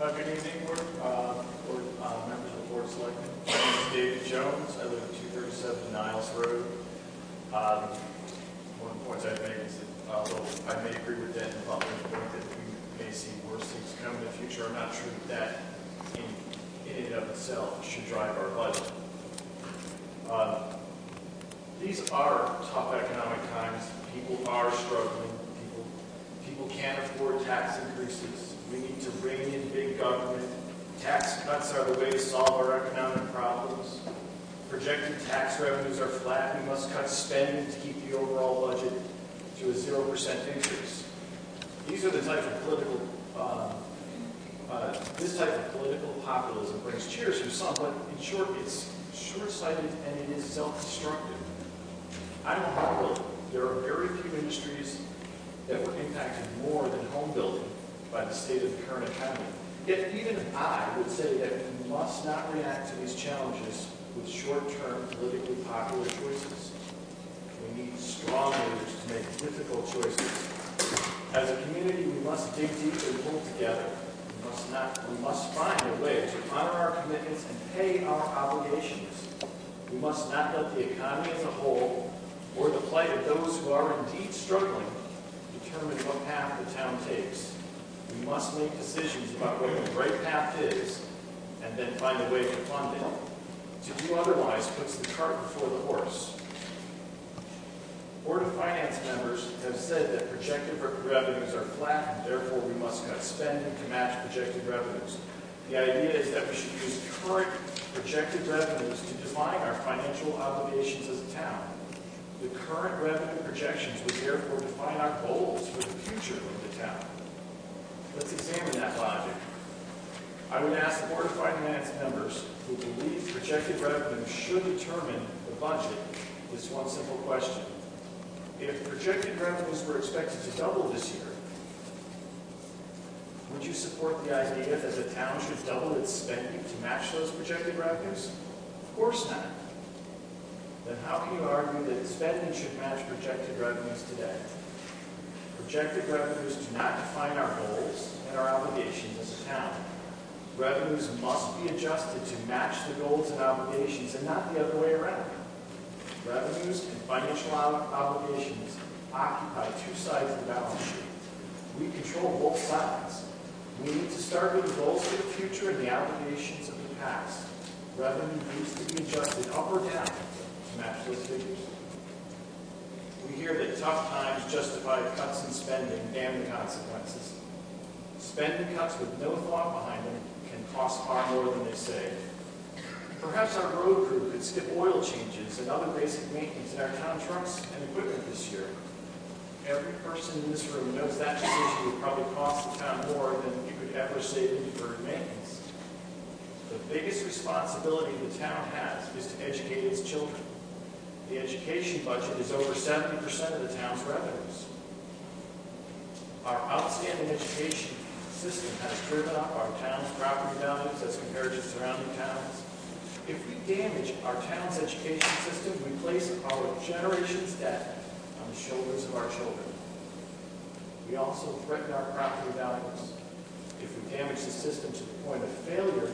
Good evening, members of the Board of Selectmen. My name is David Jones. I live at 237 Niles Road. One of the points I'd make is that, although I may agree with Dan Butler's point that we may see worse things come in the future, I'm not sure that in and of itself should drive our budget. These are tough economic times. People are struggling. People can't afford tax increases. We need to rein in big government. Tax cuts are the way to solve our economic problems. Projected tax revenues are flat. We must cut spending to keep the overall budget to a 0% increase. These are the type of political, this type of political populism brings cheers from some, but in short, it's short-sighted and it is self-destructive. I'm a home builder. There are very few industries that were impacted more than home building by the state of the current economy. Yet even I would say that we must not react to these challenges with short-term politically popular choices. We need strong leaders to make difficult choices. As a community, we must dig deep and pull together. We must find a way to honor our commitments and pay our obligations. We must not let the economy as a whole or the plight of those who are indeed struggling determine what path the town takes. We must make decisions about what the right path is and then find a way to fund it. To do otherwise puts the cart before the horse. Board of Finance members have said that projected revenues are flat and therefore we must cut spending to match projected revenues. The idea is that we should use current projected revenues to define our financial obligations as a town. The current revenue projections would therefore define our goals for the future of the town. Let's examine that logic. I would ask the Board of Finance members who believe projected revenues should determine the budget this one simple question. If projected revenues were expected to double this year, would you support the idea that the town should double its spending to match those projected revenues? Of course not. Then how can you argue that spending should match projected revenues today? Projected revenues do not define our goals and our obligations as a town. Revenues must be adjusted to match the goals and obligations and not the other way around. Revenues and financial obligations occupy two sides of the balance sheet. We control both sides. We need to start with the goals for the future and the obligations of the past. Revenue needs to be adjusted up or down to match those figures. We hear that tough times justify cuts in spending, damn the consequences. Spending cuts with no thought behind them can cost far more than they say. Perhaps our road crew could skip oil changes and other basic maintenance in our town trucks and equipment this year. Every person in this room knows that decision would probably cost the town more than you could ever save in deferred maintenance. The biggest responsibility the town has is to educate its children. The education budget is over 70% of the town's revenues. Our outstanding education system has driven up our town's property values as compared to surrounding towns. If we damage our town's education system, we place our generation's debt on the shoulders of our children. We also threaten our property values. If we damage the system to the point of failure,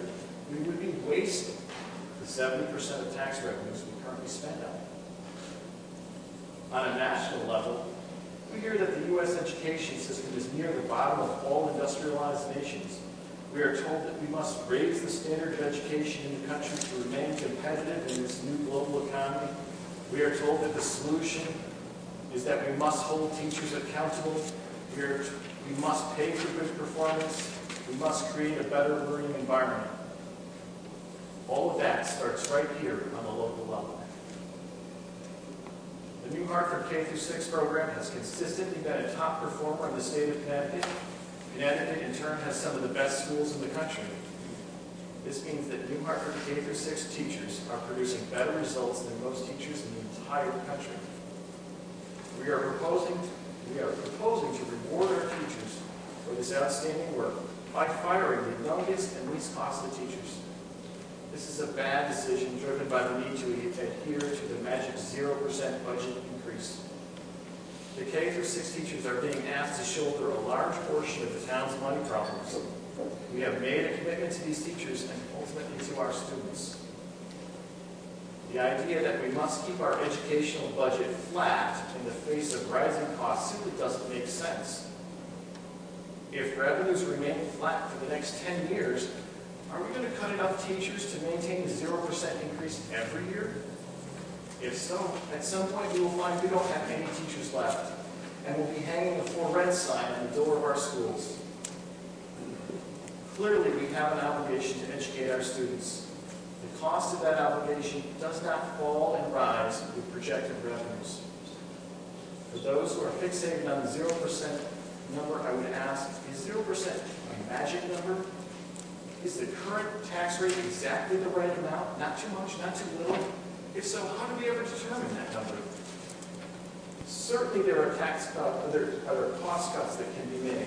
we would be wasting the 70% of tax revenues we currently spend on it. On a national level, we hear that the U.S. education system is near the bottom of all industrialized nations. We are told that we must raise the standard of education in the country to remain competitive in this new global economy. We are told that the solution is that we must hold teachers accountable. We must pay for good performance. We must create a better learning environment. All of that starts right here on the local level. The New Hartford K-6 program has consistently been a top performer in the state of Connecticut. Connecticut, in turn, has some of the best schools in the country. This means that New Hartford K-6 teachers are producing better results than most teachers in the entire country. We are proposing to reward our teachers for this outstanding work by firing the youngest and least costly teachers. This is a bad decision driven by the need to adhere to the magic 0% budget increase. The K-6 teachers are being asked to shoulder a large portion of the town's money problems. We have made a commitment to these teachers and ultimately to our students. The idea that we must keep our educational budget flat in the face of rising costs simply doesn't make sense. If revenues remain flat for the next 10 years, are we going to cut enough teachers to maintain a 0% increase every year? If so, at some point we will find we don't have any teachers left, and we'll be hanging a for rent sign on the door of our schools. Clearly, we have an obligation to educate our students. The cost of that obligation does not fall and rise with projected revenues. For those who are fixated on the 0% number, I would ask, is 0% a magic number? Is the current tax rate exactly the right amount? Not too much, not too little? If so, how do we ever determine that number? Certainly there are other cost cuts that can be made.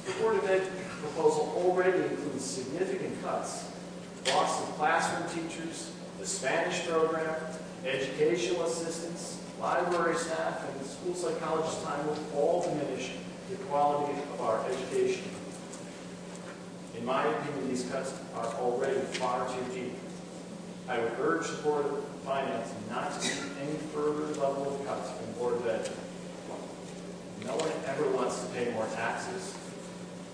The Board of Ed proposal already includes significant cuts. Loss of classroom teachers, the Spanish program, educational assistants, library staff, and school psychologists' time will all diminish the quality of our education. In my opinion, these cuts are already far too deep. I would urge the Board of Finance not to make any further level of cuts from the Board of Ed. No one ever wants to pay more taxes.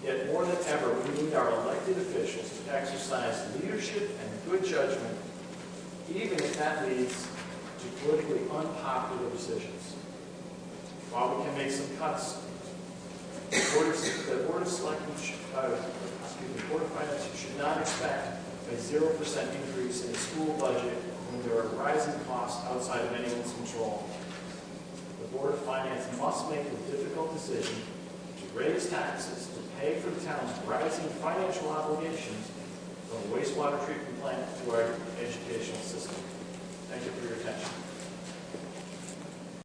Yet more than ever, we need our elected officials to exercise leadership and good judgment, even if that leads to politically unpopular decisions. While we can make some cuts, the Board of Finance should not expect a 0% increase in the school budget when there are rising costs outside of anyone's control. The Board of Finance must make the difficult decision to raise taxes to pay for the town's rising financial obligations from the wastewater treatment plant to our educational system.